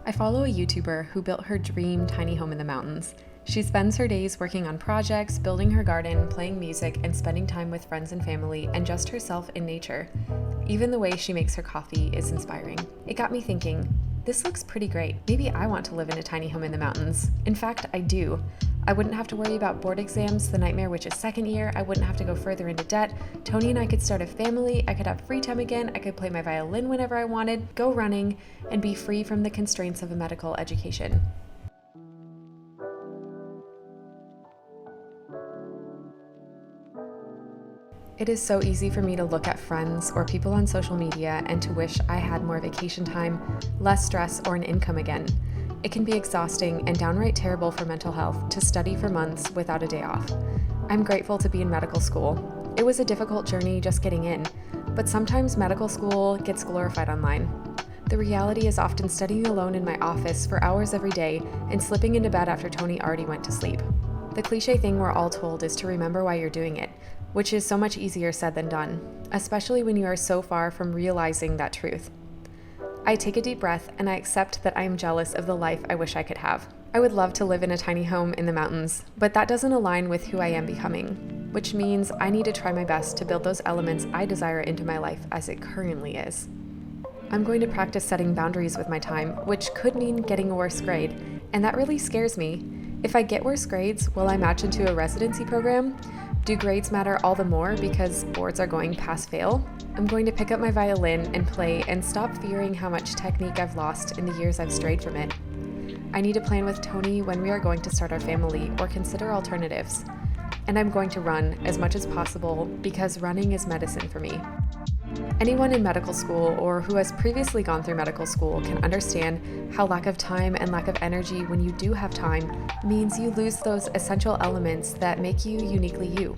I follow a YouTuber who built her dream tiny home in the mountains. She spends her days working on projects, building her garden, playing music, and spending time with friends and family and just herself in nature. Even the way she makes her coffee is inspiring. It got me thinking, this looks pretty great. Maybe I want to live in a tiny home in the mountains. In fact, I do. I wouldn't have to worry about board exams, the nightmare which is second year. I wouldn't have to go further into debt. Tony and I could start a family. I could have free time again. I could play my violin whenever I wanted, go running, and be free from the constraints of a medical education. It is so easy for me to look at friends or people on social media and to wish I had more vacation time, less stress, or an income again. It can be exhausting and downright terrible for mental health to study for months without a day off. I'm grateful to be in medical school. It was a difficult journey just getting in, but sometimes medical school gets glorified online. The reality is often studying alone in my office for hours every day and slipping into bed after Tony already went to sleep. The cliche thing we're all told is to remember why you're doing it, which is so much easier said than done, especially when you are so far from realizing that truth. I take a deep breath and I accept that I am jealous of the life I wish I could have. I would love to live in a tiny home in the mountains, but that doesn't align with who I am becoming, which means I need to try my best to build those elements I desire into my life as it currently is. I'm going to practice setting boundaries with my time, which could mean getting a worse grade, and that really scares me. If I get worse grades, will I match into a residency program? Do grades matter all the more because boards are going pass-fail? I'm going to pick up my violin and play and stop fearing how much technique I've lost in the years I've strayed from it. I need to plan with Tony when we are going to start our family or consider alternatives. And I'm going to run as much as possible because running is medicine for me. Anyone in medical school or who has previously gone through medical school can understand how lack of time and lack of energy when you do have time means you lose those essential elements that make you uniquely you.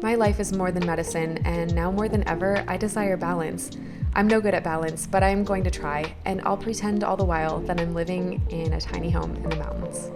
My life is more than medicine, and now more than ever, I desire balance. I'm no good at balance, but I am going to try, and I'll pretend all the while that I'm living in a tiny home in the mountains.